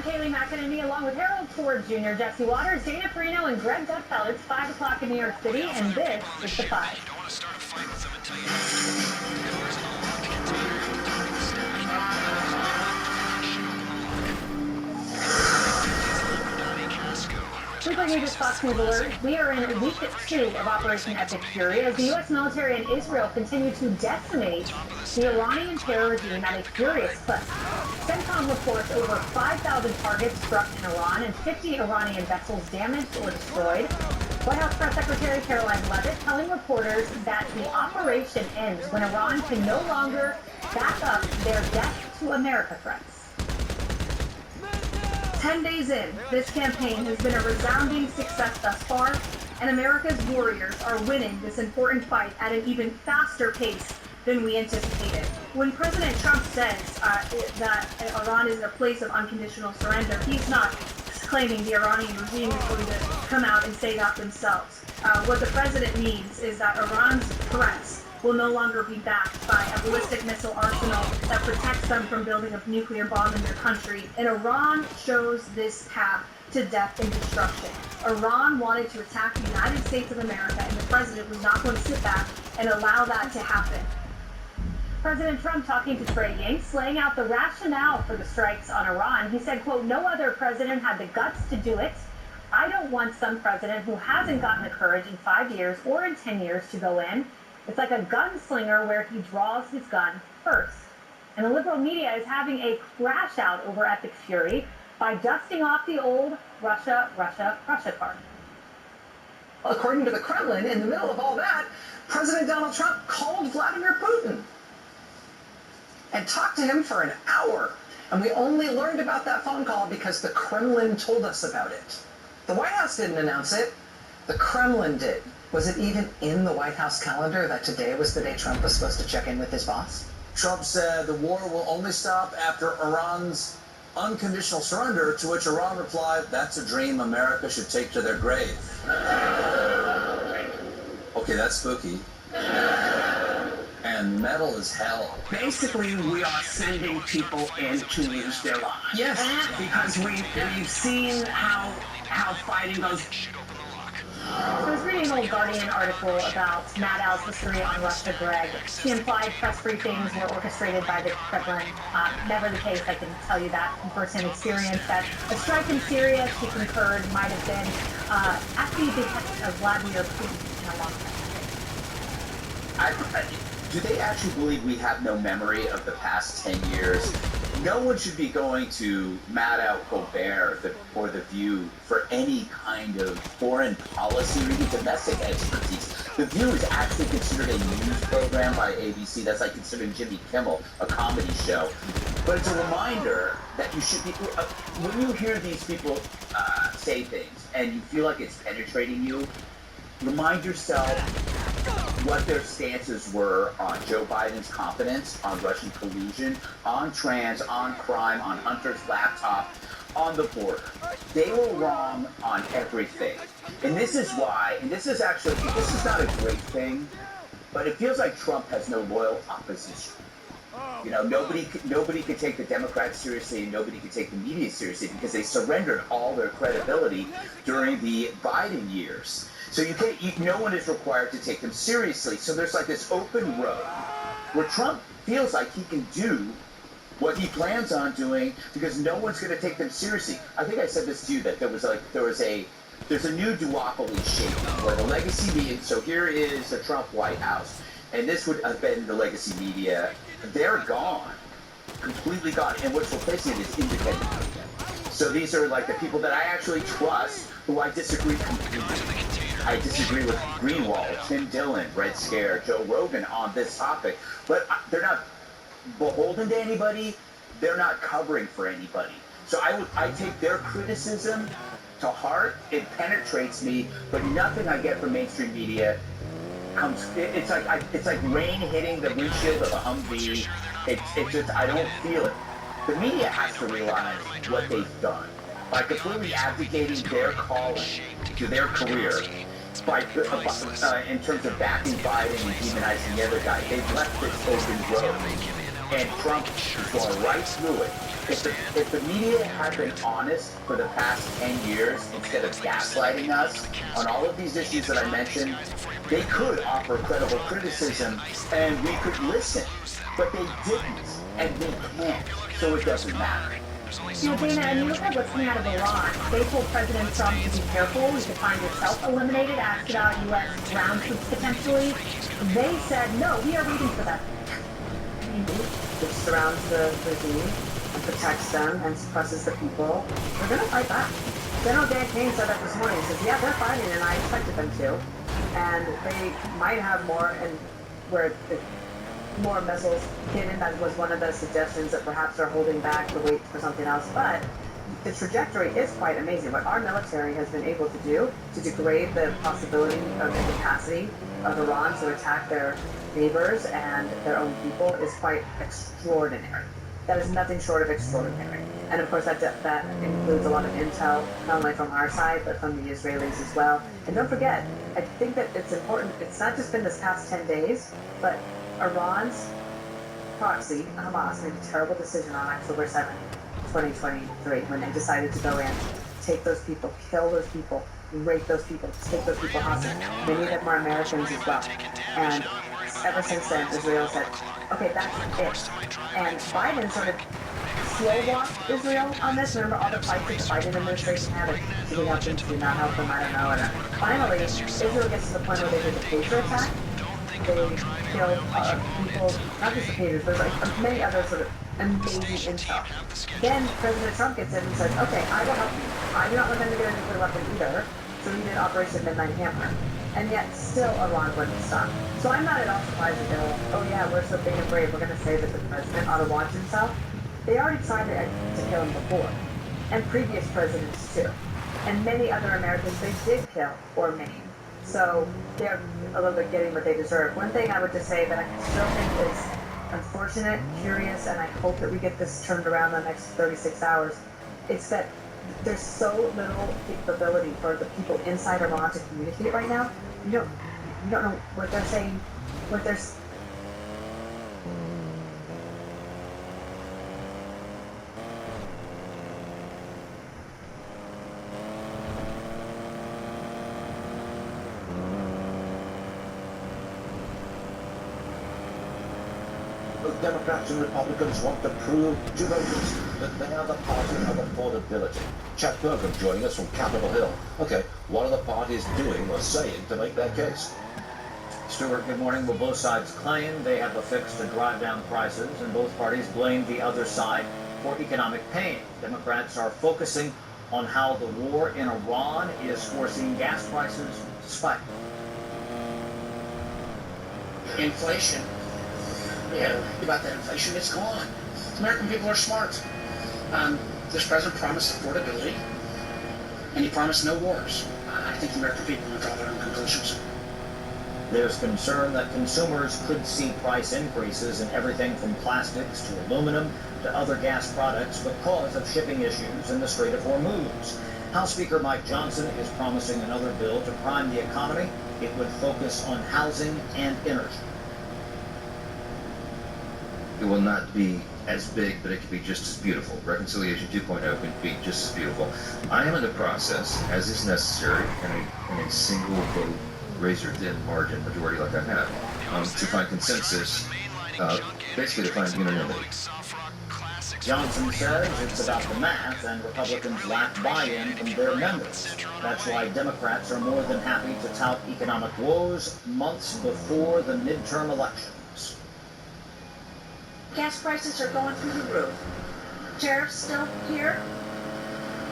Kayleigh McEnany along with Harold Ford Jr., Jesse Waters, Dana Perino, and Greg Gutfeld. It's 5 o'clock in New York City, and this is The Five. You don't want to start a fight with them and tell you cars and unlocked container, stack. We bring you this Fox News alert. We are in week 2 of Operation Epic Fury as the U.S. military and Israel continue to decimate the Iranian terror regime at a furious clip. CENTCOM reports over 5,000 targets struck in Iran and 50 Iranian vessels damaged or destroyed. White House Press Secretary Caroline Leavitt telling reporters that the operation ends when Iran can no longer back up their death to America threats. 10 days in, this campaign has been a resounding success thus far, and America's warriors are winning this important fight at an even faster pace than we anticipated. When President Trump says that Iran is a place of unconditional surrender, he's not claiming the Iranian regime is going to come out and say that themselves. What the president means is that Iran's threats will no longer be backed by a ballistic missile arsenal that protects them from building a nuclear bomb in their country. And Iran chose this path to death and destruction. Iran wanted to attack the United States of America, and the president was not going to sit back and allow that to happen. President Trump talking to Trey Yingst, laying out the rationale for the strikes on Iran. He said, quote, "No other president had the guts to do it. I don't want some president who hasn't gotten the courage in 5 years or in 10 years to go in. It's like a gunslinger where he draws his gun first." And the liberal media is having a crash out over Epic Fury by dusting off the old Russia, Russia, Russia card. According to the Kremlin, in the middle of all that, President Donald Trump called Vladimir Putin and talked to him for an hour. And we only learned about that phone call because the Kremlin told us about it. The White House didn't announce it. The Kremlin did. Was it even in the White House calendar that today was the day Trump was supposed to check in with his boss? Trump said the war will only stop after Iran's unconditional surrender, to which Iran replied, "That's a dream America should take to their grave." Okay, that's spooky. And metal as hell. Basically, we are sending people in to lose their lives. Yes. Because we've seen how fighting goes. So I was reading an old Guardian article about Maddow's history on Russia, Greg. She implied press briefings were orchestrated by the Kremlin. Never the case, I can tell you that from first-hand experience, that a strike in Syria, she concurred, might have been at the behest of Vladimir Putin in a long time. Do they actually believe we have no memory of the past 10 years? No one should be going to Maddow, Colbert, or The View for any kind of foreign policy or even domestic expertise. The View is actually considered a news program by ABC. That's like considering Jimmy Kimmel a comedy show. But it's a reminder that you should be, when you hear these people say things and you feel like it's penetrating you, remind yourself what their stances were on Joe Biden's competence, on Russian collusion, on trans, on crime, on Hunter's laptop, on the border. They were wrong on everything. And this is why, and this is not a great thing, but it feels like Trump has no loyal opposition. You know, nobody could take the Democrats seriously, and nobody could take the media seriously because they surrendered all their credibility during the Biden years. So no one is required to take them seriously. So there's like this open road where Trump feels like he can do what he plans on doing because no one's going to take them seriously. I think I said this to you, that there's a new duopoly shaking where the legacy media. So here is the Trump White House, and this would have been the legacy media. They're gone, completely gone, and what's replacing it is independent media. So these are like the people that I actually trust, who I disagree completely. I disagree with Greenwald, Tim Dillon, Red Scare, Joe Rogan on this topic, but they're not beholden to anybody. They're not covering for anybody. So I take their criticism to heart. It penetrates me, but nothing I get from mainstream media comes. It's like rain hitting the windshield of a Humvee. It's just, I don't feel it. The media has to realize what they've done by completely abdicating their calling to their career. In terms of backing Biden and demonizing the other guy, they've left this open road and Trump is going right through it. If the media had been honest for the past 10 years, instead of gaslighting us on all of these issues that I mentioned, they could offer credible criticism and we could listen. But they didn't, and they can't, so it doesn't matter. You know, Dana, and you look at what's coming out of Iran. They told President Trump to be careful. You could find yourself eliminated, asked about U.S. ground troops potentially. They said, no, we are waiting for that. Which surrounds the regime and protects them and suppresses the people. They're going to fight back. General Dan Kane said that this morning. He says, yeah, they're fighting, and I expected them to. And they might have more, and more missiles hidden. That was one of the suggestions that perhaps they're holding back to wait for something else. But the trajectory is quite amazing. What our military has been able to do to degrade the possibility of the capacity of Iran to attack their neighbors and their own people is quite extraordinary. That is nothing short of extraordinary. And of course that includes a lot of intel, not only from our side, but from the Israelis as well. And don't forget, I think that it's important, it's not just been this past 10 days, but Iran's proxy, Hamas, made a terrible decision on October 7th, 2023, when they decided to go in, take those people, kill those people, rape those people, take those people hostage. Many of them are Americans as well. And ever since then, Israel said, okay, that's it. And Biden sort of slow-walked Israel on this. Remember all the fights that the Biden administration had? Did we help them? Did we not help them? I don't know. And finally, Israel gets to the point where they did the Patriot attack. They killed people, not just the Patriots, but like many other sort of amazing intel. Then President Trump gets in and says, okay, I will help you. I do not want them to get a nuclear weapon either. So he did Operation Midnight Hammer. And yet still Iran wouldn't stop. So I'm not at all surprised that they're like, oh yeah, we're so big and brave, we're going to say that the president ought to watch himself. They already tried to kill him before. And previous presidents too. And many other Americans they did kill or maim. So they're a little bit getting what they deserve. One thing I would just say that I still think is unfortunate, curious, and I hope that we get this turned around in the next 36 hours, it's that there's so little capability for the people inside Iran to communicate right now. You don't know what they're saying, what they're Both Democrats and Republicans want to prove to voters that they are the party of affordability. Chad Burgum joining us from Capitol Hill. Okay, what are the parties doing or saying to make their case? Stuart, good morning. Well, both sides claim they have a fix to drive down prices, and both parties blame the other side for economic pain. Democrats are focusing on how the war in Iran is forcing gas prices to spike. Inflation. Yeah, about that inflation, it's gone. American people are smart. This president promised affordability, and he promised no wars. I think the American people will draw their own conclusions. There's concern that consumers could see price increases in everything from plastics to aluminum to other gas products because of shipping issues in the Strait of Hormuz. House Speaker Mike Johnson is promising another bill to prime the economy. It would focus on housing and energy. It will not be as big, but it could be just as beautiful. Reconciliation 2.0 could be just as beautiful. I am in the process, as is necessary, in a single vote, razor-thin margin majority like I have, to find consensus, basically to find unanimity. Johnson says it's about the math, and Republicans lack buy-in from their members. That's why Democrats are more than happy to tout economic woes months before the midterm elections. Gas prices are going through the roof. Tariffs still here.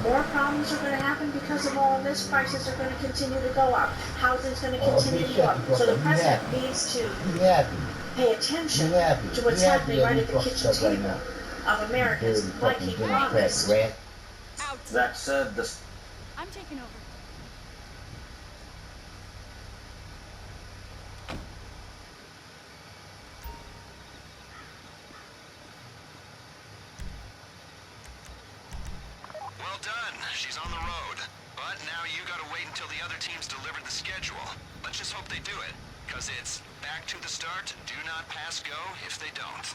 More problems are going to happen because of all of this. Prices are going to continue to go up. Housing's going to continue to go up. So the president needs to pay attention to what's happening right at the kitchen table of Americans, like he promised. That said, I'm taking over. Well done. She's on the road. But now you gotta wait until the other teams deliver the schedule. Let's just hope they do it, because it's back to the start, do not pass go if they don't.